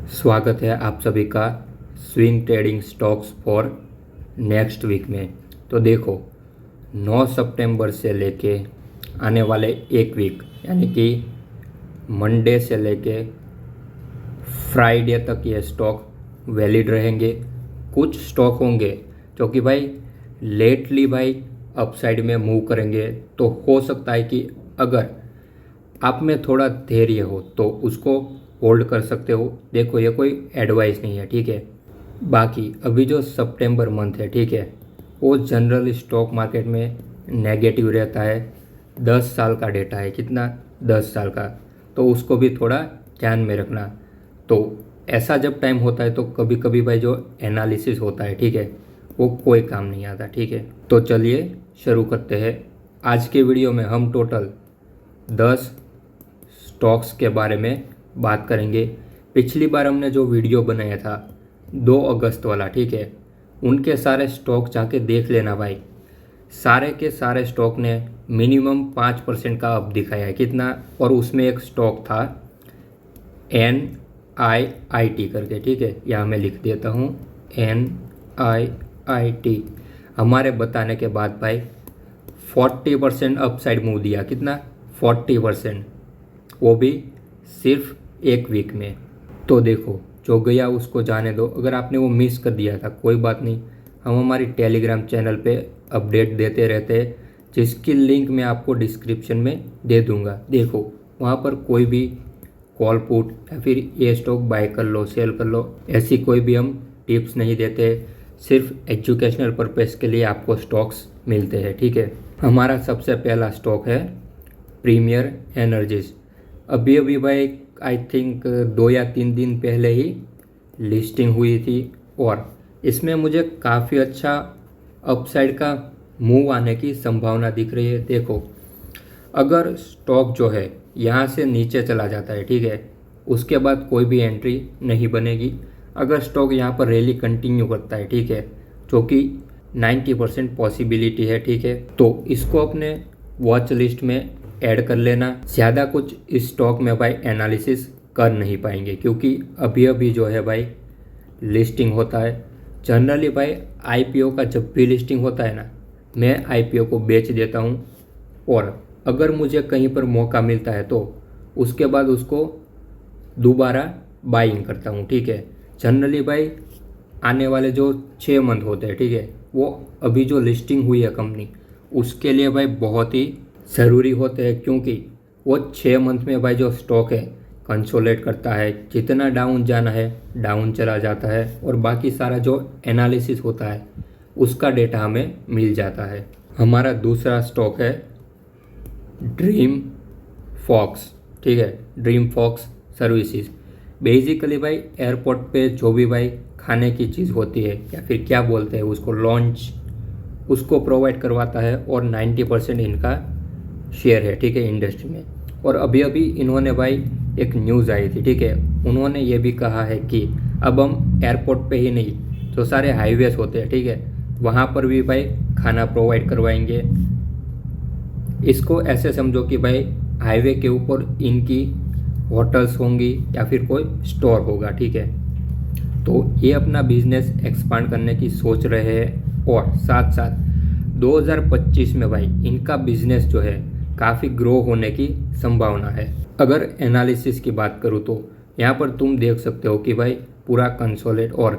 स्वागत है आप सभी का swing trading stocks for next week में। तो देखो 9 सितंबर से लेके आने वाले एक वीक यानी कि मंडे से लेके फ्राइडे तक ये स्टॉक वैलिड रहेंगे। कुछ स्टॉक होंगे जो कि भाई लेटली भाई अपसाइड में मूव करेंगे, तो हो सकता है कि अगर आप में थोड़ा धैर्य हो तो उसको होल्ड कर सकते हो। देखो ये कोई एडवाइस नहीं है, ठीक है। बाकी अभी जो सितंबर मंथ है, ठीक है, वो जनरली स्टॉक मार्केट में नेगेटिव रहता है। 10 साल का डेटा है, कितना 10 साल का, तो उसको भी थोड़ा ध्यान में रखना। तो ऐसा जब टाइम होता है तो कभी कभी भाई जो एनालिसिस होता है, ठीक है, वो कोई काम नहीं आता, ठीक है। तो चलिए शुरू करते हैं। आज के वीडियो में हम टोटल 10 स्टॉक्स के बारे में बात करेंगे। पिछली बार हमने जो वीडियो बनाया था 2 अगस्त वाला, ठीक है, उनके सारे स्टॉक जाके देख लेना भाई। सारे के सारे स्टॉक ने मिनिमम 5% का अप दिखाया है, कितना, और उसमें एक स्टॉक था NIIT करके, ठीक है, यहाँ मैं लिख देता हूँ NIIT। हमारे बताने के बाद भाई 40% अपसाइड मूव दिया, कितना 40%, वो भी सिर्फ एक वीक में। तो देखो जो गया उसको जाने दो। अगर आपने वो मिस कर दिया था कोई बात नहीं, हम हमारी टेलीग्राम चैनल पे अपडेट देते रहते हैं, जिसकी लिंक मैं आपको डिस्क्रिप्शन में दे दूंगा। देखो वहाँ पर कोई भी कॉल पुट या फिर ये स्टॉक बाय कर लो सेल कर लो, ऐसी कोई भी हम टिप्स नहीं देते। सिर्फ एजुकेशनल पर्पज़ के लिए आपको स्टॉक्स मिलते हैं, ठीक है। हमारा सबसे पहला स्टॉक है प्रीमियर एनर्जीज। अभी अभी भाई आई थिंक 2 या 3 दिन पहले ही लिस्टिंग हुई थी और इसमें मुझे काफ़ी अच्छा अपसाइड का मूव आने की संभावना दिख रही है। देखो अगर स्टॉक जो है यहाँ से नीचे चला जाता है, ठीक है, उसके बाद कोई भी एंट्री नहीं बनेगी। अगर स्टॉक यहाँ पर रैली कंटिन्यू करता है, ठीक है, जो कि 90% पॉसिबिलिटी है, ठीक है, तो इसको अपने वॉच लिस्ट में ऐड कर लेना। ज़्यादा कुछ इस स्टॉक में भाई एनालिसिस कर नहीं पाएंगे क्योंकि अभी अभी जो है भाई लिस्टिंग होता है। जनरली भाई IPO का जब भी लिस्टिंग होता है ना, मैं IPO को बेच देता हूँ और अगर मुझे कहीं पर मौका मिलता है तो उसके बाद उसको दोबारा बाइंग करता हूँ, ठीक है। जनरली भाई आने वाले जो 6 मंथ होते हैं, ठीक है, वो अभी जो लिस्टिंग हुई है कंपनी उसके लिए भाई बहुत ही ज़रूरी होते हैं, क्योंकि वो 6 मंथ में भाई जो स्टॉक है कंसोलिडेट करता है। जितना डाउन जाना है डाउन चला जाता है और बाकी सारा जो एनालिसिस होता है उसका डेटा हमें मिल जाता है। हमारा दूसरा स्टॉक है ड्रीम फॉक्स, ठीक है, ड्रीम फॉक्स सर्विसेज। बेसिकली भाई एयरपोर्ट पे जो भी भाई खाने की चीज़ होती है या फिर क्या बोलते हैं उसको, लॉन्च, उसको प्रोवाइड करवाता है और 90% इनका शेयर है, ठीक है, इंडस्ट्री में। और अभी अभी इन्होंने भाई एक न्यूज़ आई थी, ठीक है, उन्होंने ये भी कहा है कि अब हम एयरपोर्ट पे ही नहीं, जो सारे हाईवेज होते हैं, ठीक है, वहाँ पर भी भाई खाना प्रोवाइड करवाएंगे। इसको ऐसे समझो कि भाई हाईवे के ऊपर इनकी होटल्स होंगी या फिर कोई स्टोर होगा, ठीक है। तो ये अपना बिजनेस एक्सपांड करने की सोच रहे हैं और साथ साथ 2025 में भाई इनका बिजनेस जो है काफ़ी ग्रो होने की संभावना है। अगर एनालिसिस की बात करूँ तो यहाँ पर तुम देख सकते हो कि भाई पूरा कंसोलिडेट और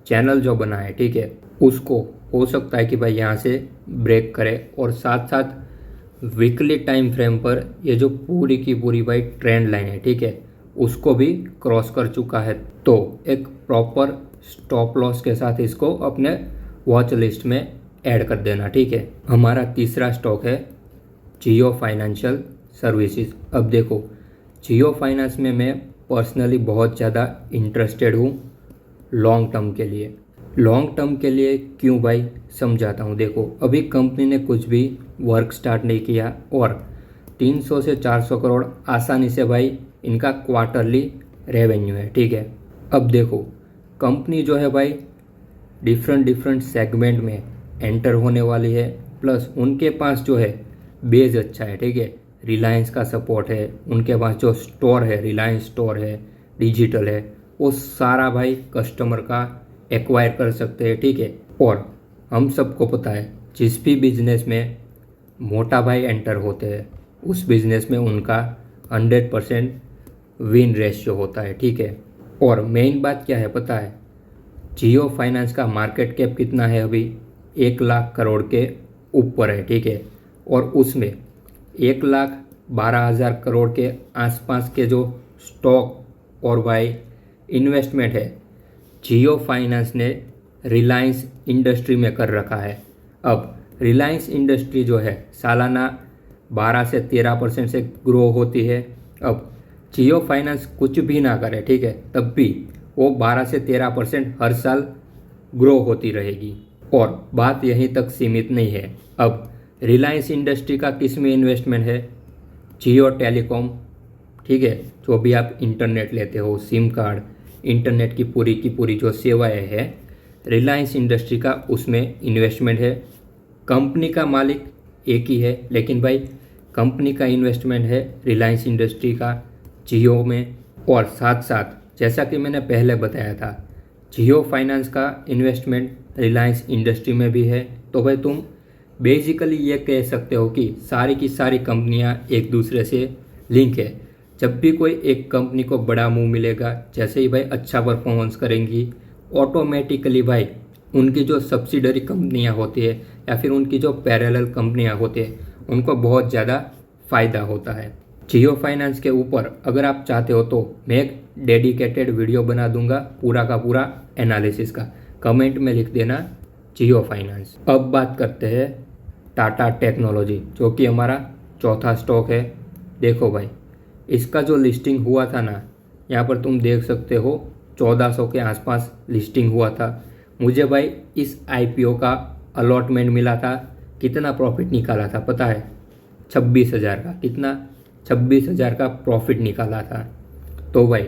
चैनल जो बना है, ठीक है, उसको हो सकता है कि भाई यहाँ से ब्रेक करे और साथ साथ वीकली टाइम फ्रेम पर ये जो पूरी की पूरी भाई ट्रेंड लाइन है, ठीक है, उसको भी क्रॉस कर चुका है। तो एक प्रॉपर स्टॉप लॉस के साथ इसको अपने वॉच लिस्ट में ऐड कर देना, ठीक है। हमारा तीसरा स्टॉक है जियो फाइनेंशियल सर्विसेज। अब देखो जियो फाइनेंस में मैं पर्सनली बहुत ज़्यादा इंटरेस्टेड हूँ लॉन्ग टर्म के लिए। लॉन्ग टर्म के लिए क्यों भाई, समझाता हूँ। देखो अभी कंपनी ने कुछ भी वर्क स्टार्ट नहीं किया और 300 से 400 करोड़ आसानी से भाई इनका क्वार्टरली रेवेन्यू है, ठीक है। अब देखो कंपनी जो है भाई डिफरेंट सेगमेंट में एंटर होने वाली है, प्लस उनके पास जो है बेस अच्छा है, ठीक है। रिलायंस का सपोर्ट है, उनके पास जो स्टोर है रिलायंस स्टोर है, डिजिटल है, वो सारा भाई कस्टमर का एक्वायर कर सकते हैं, ठीक है। और हम सबको पता है जिस भी बिजनेस में मोटा भाई एंटर होते हैं उस बिजनेस में उनका 100% विन रेशियो होता है, ठीक है। और मेन बात क्या है पता है, जियो फाइनेंस का मार्केट कैप कितना है अभी, 1 लाख करोड़ के ऊपर है, ठीक है। और उसमें 1,12,000 करोड़ के आसपास के जो स्टॉक और भाई इन्वेस्टमेंट है जियो फाइनेंस ने रिलायंस इंडस्ट्री में कर रखा है। अब रिलायंस इंडस्ट्री जो है सालाना 12 से 13% से ग्रो होती है। अब जियो फाइनेंस कुछ भी ना करे, ठीक है, तब भी वो 12 से 13% हर साल ग्रो होती रहेगी। और बात यहीं तक सीमित नहीं है। अब रिलायंस इंडस्ट्री का किस में इन्वेस्टमेंट है, जियो टेलीकॉम, ठीक है, जो भी आप इंटरनेट लेते हो, सिम कार्ड, इंटरनेट की पूरी जो सेवाएं है रिलायंस इंडस्ट्री का उसमें इन्वेस्टमेंट है। कंपनी का मालिक एक ही है, लेकिन भाई कंपनी का इन्वेस्टमेंट है रिलायंस इंडस्ट्री का जियो में। और साथ साथ जैसा कि मैंने पहले बताया था जियो फाइनेंस का इन्वेस्टमेंट रिलायंस इंडस्ट्री में भी है। तो भाई तुम बेसिकली ये कह सकते हो कि सारी की सारी कंपनियां एक दूसरे से लिंक है। जब भी कोई एक कंपनी को बड़ा मूव मिलेगा, जैसे ही भाई अच्छा परफॉर्मेंस करेंगी, ऑटोमेटिकली भाई उनकी जो सब्सिडरी कंपनियां होती है या फिर उनकी जो पैरेलल कंपनियां होती है उनको बहुत ज़्यादा फ़ायदा होता है। जियो फाइनेंस के ऊपर अगर आप चाहते हो तो मैं एक डेडिकेटेड वीडियो बना दूंगा पूरा का पूरा एनालिसिस का, कमेंट में लिख देना जियो फाइनेंस। अब बात करते हैं टाटा टेक्नोलॉजी, जो कि हमारा चौथा स्टॉक है। देखो भाई इसका जो लिस्टिंग हुआ था ना, यहाँ पर तुम देख सकते हो 1400 के आसपास लिस्टिंग हुआ था। मुझे भाई इस आईपीओ का अलॉटमेंट मिला था, कितना प्रॉफिट निकाला था पता है, 26,000 का। कितना, 26,000 का प्रॉफिट निकाला था। तो भाई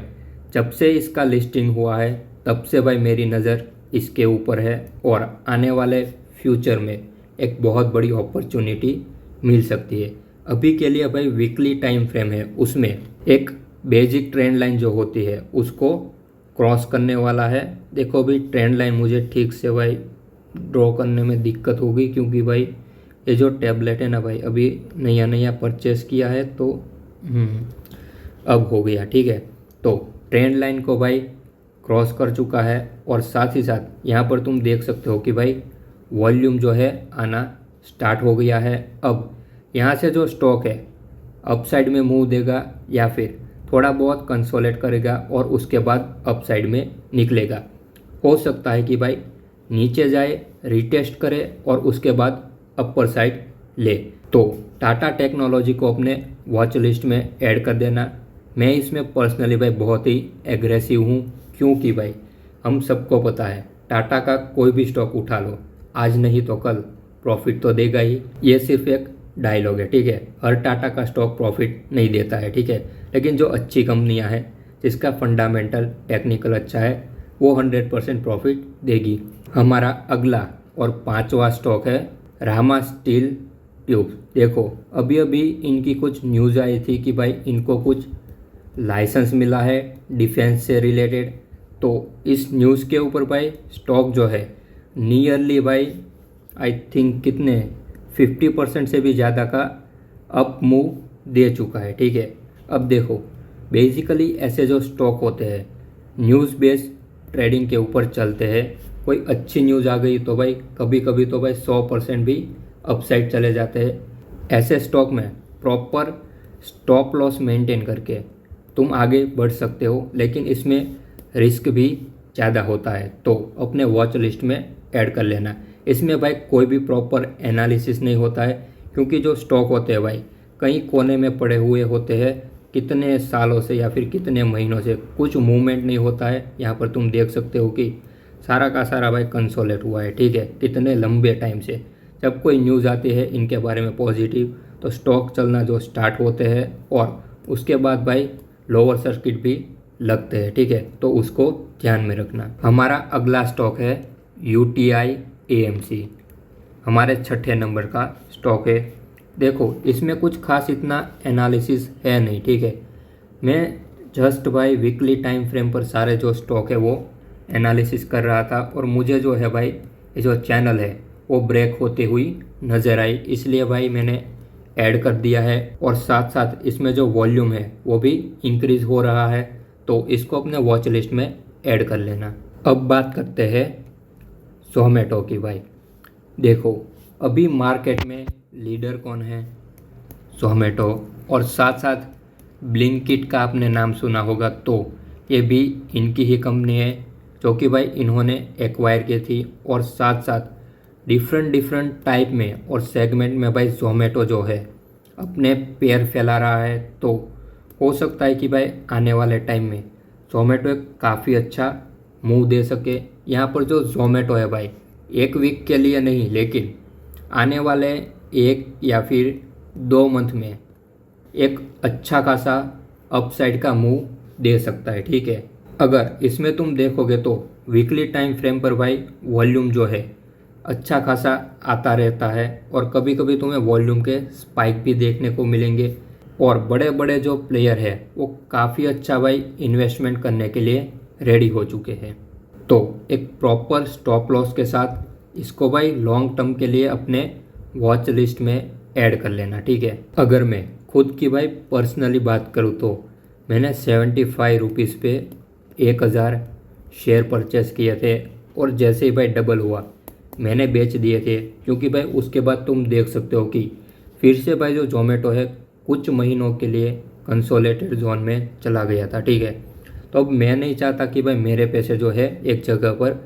जब से इसका लिस्टिंग हुआ है तब से भाई मेरी नज़र इसके ऊपर है और आने वाले फ्यूचर में एक बहुत बड़ी अपॉर्चुनिटी मिल सकती है। अभी के लिए भाई वीकली टाइम फ्रेम है, उसमें एक बेसिक ट्रेंड लाइन जो होती है उसको क्रॉस करने वाला है। देखो अभी ट्रेंड लाइन मुझे ठीक से भाई ड्रॉ करने में दिक्कत होगी, क्योंकि भाई ये जो टैबलेट है ना भाई अभी नया नया परचेस किया है, तो अब हो गया, ठीक है। तो ट्रेंड लाइन को भाई क्रॉस कर चुका है और साथ ही साथ यहाँ पर तुम देख सकते हो कि भाई वॉल्यूम जो है आना स्टार्ट हो गया है। अब यहाँ से जो स्टॉक है अपसाइड में मूव देगा या फिर थोड़ा बहुत कंसोलेट करेगा और उसके बाद अपसाइड में निकलेगा। हो सकता है कि भाई नीचे जाए, रिटेस्ट करे और उसके बाद अपर साइड ले। तो टाटा टेक्नोलॉजी को अपने वॉच लिस्ट में ऐड कर देना। मैं इसमें पर्सनली भाई बहुत ही एग्रेसिव हूँ, क्योंकि भाई हम सबको पता है टाटा का कोई भी स्टॉक उठा लो, आज नहीं तो कल प्रॉफिट तो देगा ही। ये सिर्फ एक डायलॉग है, ठीक है, हर टाटा का स्टॉक प्रॉफिट नहीं देता है, ठीक है, लेकिन जो अच्छी कंपनियां हैं जिसका फंडामेंटल टेक्निकल अच्छा है वो 100% प्रॉफिट देगी। हमारा अगला और पांचवा स्टॉक है रामा स्टील ट्यूब। देखो अभी अभी इनकी कुछ न्यूज़ आई थी कि भाई इनको कुछ लाइसेंस मिला है डिफेंस से रिलेटेड। तो इस न्यूज़ के ऊपर भाई स्टॉक जो है नियरली भाई आई थिंक कितने 50% से भी ज़्यादा का अप मूव दे चुका है, ठीक है। अब देखो बेसिकली ऐसे जो स्टॉक होते हैं न्यूज़ बेस्ड ट्रेडिंग के ऊपर चलते हैं। कोई अच्छी न्यूज़ आ गई तो भाई कभी कभी तो भाई 100% भी अपसाइड चले जाते हैं। ऐसे स्टॉक में प्रॉपर स्टॉप लॉस मेंटेन करके तुम आगे बढ़ सकते हो, लेकिन इसमें रिस्क भी ज़्यादा होता है, तो अपने वॉच लिस्ट में ऐड कर लेना। इसमें भाई कोई भी प्रॉपर एनालिसिस नहीं होता है, क्योंकि जो स्टॉक होते हैं भाई कहीं कोने में पड़े हुए होते हैं कितने सालों से या फिर कितने महीनों से, कुछ मूवमेंट नहीं होता है। यहाँ पर तुम देख सकते हो कि सारा का सारा भाई कंसोलेट हुआ है, ठीक है, कितने लंबे टाइम से। जब कोई न्यूज़ आती है इनके बारे में पॉजिटिव तो स्टॉक चलना जो स्टार्ट होते हैं और उसके बाद भाई लोअर सर्किट भी लगते हैं, ठीक है, तो उसको ध्यान में रखना। हमारा अगला स्टॉक है UTI AMC, हमारे 6ठे नंबर का स्टॉक है। देखो इसमें कुछ खास इतना एनालिसिस है नहीं, ठीक है। मैं जस्ट भाई वीकली टाइम फ्रेम पर सारे जो स्टॉक है वो एनालिसिस कर रहा था और मुझे जो है भाई ये जो चैनल है वो ब्रेक होती हुई नज़र आई, इसलिए भाई मैंने ऐड कर दिया है। और साथ साथ इसमें जो वॉल्यूम है वो भी इंक्रीज़ हो रहा है, तो इसको अपने वॉच लिस्ट में ऐड कर लेना। अब बात करते हैं ज़ोमैटो की। भाई देखो अभी मार्केट में लीडर कौन है? ज़ोमैटो। और साथ साथ ब्लिंकिट का आपने नाम सुना होगा, तो ये भी इनकी ही कंपनी है जो कि भाई इन्होंने एक्वायर की थी। और साथ साथ डिफरेंट टाइप में और सेगमेंट में भाई ज़ोमैटो जो है अपने पैर फैला रहा है। तो हो सकता है कि भाई आने वाले टाइम में ज़ोमैटो एक काफ़ी अच्छा मूव दे सके। यहाँ पर जो ज़ोमैटो है भाई 1 वीक के लिए नहीं, लेकिन आने वाले 1 या फिर 2 मंथ में एक अच्छा खासा अपसाइड का मूव दे सकता है। ठीक है, अगर इसमें तुम देखोगे तो वीकली टाइम फ्रेम पर भाई वॉल्यूम जो है अच्छा खासा आता रहता है और कभी कभी तुम्हें वॉल्यूम के स्पाइक भी देखने को मिलेंगे। और बड़े बड़े जो प्लेयर है वो काफ़ी अच्छा भाई इन्वेस्टमेंट करने के लिए रेडी हो चुके हैं। तो एक प्रॉपर स्टॉप लॉस के साथ इसको भाई लॉन्ग टर्म के लिए अपने वॉच लिस्ट में ऐड कर लेना। ठीक है, अगर मैं खुद की भाई पर्सनली बात करूँ तो मैंने 75 रुपीज़ पे 1000 शेयर परचेस किए थे और जैसे ही भाई डबल हुआ मैंने बेच दिए थे, क्योंकि भाई उसके बाद तुम देख सकते हो कि फिर से भाई जो ज़ोमैटो है कुछ महीनों के लिए कंसोलिडेटेड जोन में चला गया था। ठीक है, तो अब मैं नहीं चाहता कि भाई मेरे पैसे जो है एक जगह पर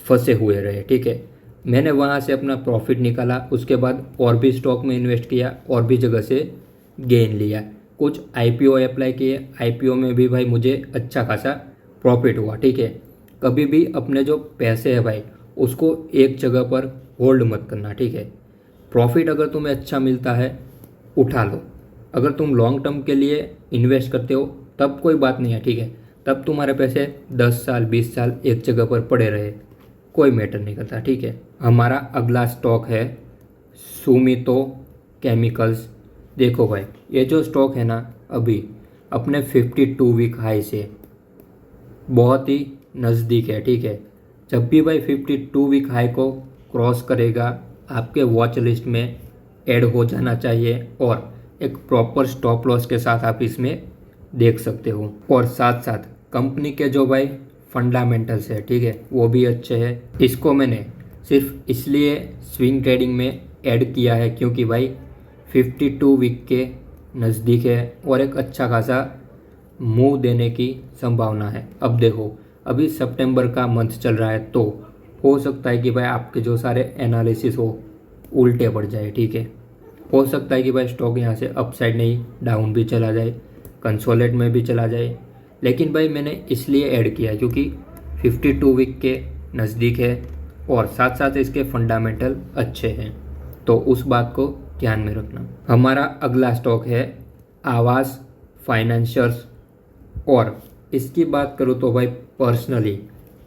फंसे हुए रहे। ठीक है, मैंने वहाँ से अपना प्रॉफिट निकाला, उसके बाद और भी स्टॉक में इन्वेस्ट किया और भी जगह से गेन लिया, कुछ आईपीओ अप्लाई किए, आईपीओ में भी भाई मुझे अच्छा खासा प्रॉफिट हुआ। ठीक है, कभी भी अपने जो पैसे है भाई उसको एक जगह पर होल्ड मत करना। ठीक है, प्रॉफिट अगर तुम्हें अच्छा मिलता है उठा लो, अगर तुम लॉन्ग टर्म के लिए इन्वेस्ट करते हो तब कोई बात नहीं है। ठीक है, तब तुम्हारे पैसे 10 साल 20 साल एक जगह पर पड़े रहे, कोई मैटर नहीं करता। ठीक है, हमारा अगला स्टॉक है सुमितो केमिकल्स। देखो भाई ये जो स्टॉक है ना अभी अपने 52 वीक हाई से बहुत ही नज़दीक है। ठीक है, जब भी भाई 52 वीक हाई को क्रॉस करेगा आपके वॉच लिस्ट में ऐड हो जाना चाहिए और एक प्रॉपर स्टॉप लॉस के साथ आप इसमें देख सकते हो। और साथ साथ कंपनी के जो भाई फंडामेंटल्स है, ठीक है, वो भी अच्छे हैं। इसको मैंने सिर्फ इसलिए स्विंग ट्रेडिंग में ऐड किया है क्योंकि भाई 52 वीक के नज़दीक है और एक अच्छा खासा मूव देने की संभावना है। अब देखो अभी सितंबर का मंथ चल रहा है, तो हो सकता है कि भाई आपके जो सारे एनालिसिस हो उल्टे पड़ जाए। ठीक है, हो सकता है कि भाई स्टॉक यहाँ से अपसाइड नहीं डाउन भी चला जाए, कंसोलिडेट में भी चला जाए, लेकिन भाई मैंने इसलिए ऐड किया क्योंकि 52 वीक के नज़दीक है और साथ साथ इसके फंडामेंटल अच्छे हैं, तो उस बात को ध्यान में रखना। हमारा अगला स्टॉक है आवास फाइनेंशियर्स और इसकी बात करूँ तो भाई पर्सनली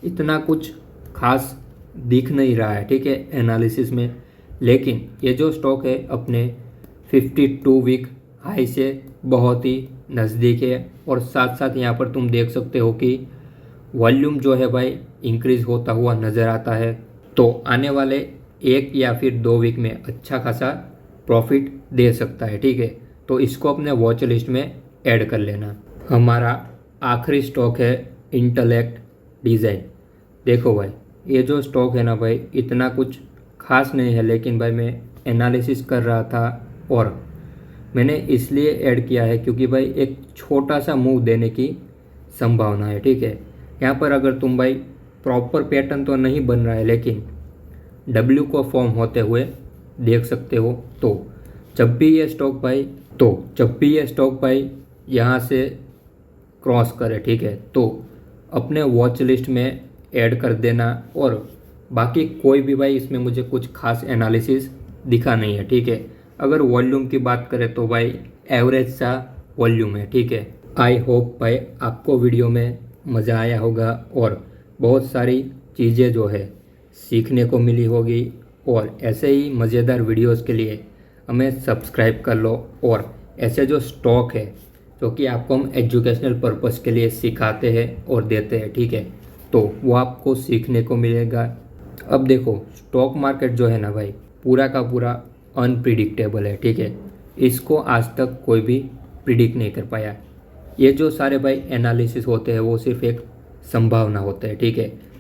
इतना कुछ खास दिख नहीं रहा है। ठीक है, एनालिसिस में, लेकिन ये जो स्टॉक है अपने 52 वीक हाई से बहुत ही नज़दीक है और साथ साथ यहाँ पर तुम देख सकते हो कि वॉल्यूम जो है भाई इंक्रीज़ होता हुआ नज़र आता है। तो आने वाले 1 या फिर 2 वीक में अच्छा खासा प्रॉफिट दे सकता है। ठीक है, तो इसको अपने वॉच लिस्ट में ऐड कर लेना। हमारा आखिरी स्टॉक है इंटेलेक्ट डिज़ाइन। देखो भाई ये जो स्टॉक है ना भाई इतना कुछ खास नहीं है, लेकिन भाई मैं एनालिसिस कर रहा था और मैंने इसलिए ऐड किया है क्योंकि भाई एक छोटा सा मूव देने की संभावना है। ठीक है, यहाँ पर अगर तुम भाई प्रॉपर पैटर्न तो नहीं बन रहा है लेकिन डब्ल्यू को फॉर्म होते हुए देख सकते हो। तो जब भी ये स्टॉक भाई यहाँ से क्रॉस करे, ठीक है, तो अपने वॉच लिस्ट में ऐड कर देना। और बाकी कोई भी भाई इसमें मुझे कुछ खास एनालिसिस दिखा नहीं है। ठीक है, अगर वॉल्यूम की बात करें तो भाई एवरेज सा वॉल्यूम है। ठीक है, आई होप भाई आपको वीडियो में मज़ा आया होगा और बहुत सारी चीज़ें जो है सीखने को मिली होगी। और ऐसे ही मज़ेदार वीडियोस के लिए हमें सब्सक्राइब कर लो और ऐसे जो स्टॉक है जो कि आपको हम एजुकेशनल पर्पस के लिए सिखाते हैं और देते हैं, ठीक है। तो वो आपको सीखने को मिलेगा। अब देखो स्टॉक मार्केट जो है ना भाई, पूरा का पूरा अनप्रिडिक्टेबल है, ठीक है। इसको आज तक कोई भी प्रिडिक्ट नहीं कर पाया। ये जो सारे भाई एनालिसिस होते हैं वो सिर्फ एक संभावना होते हैं, ठीक है।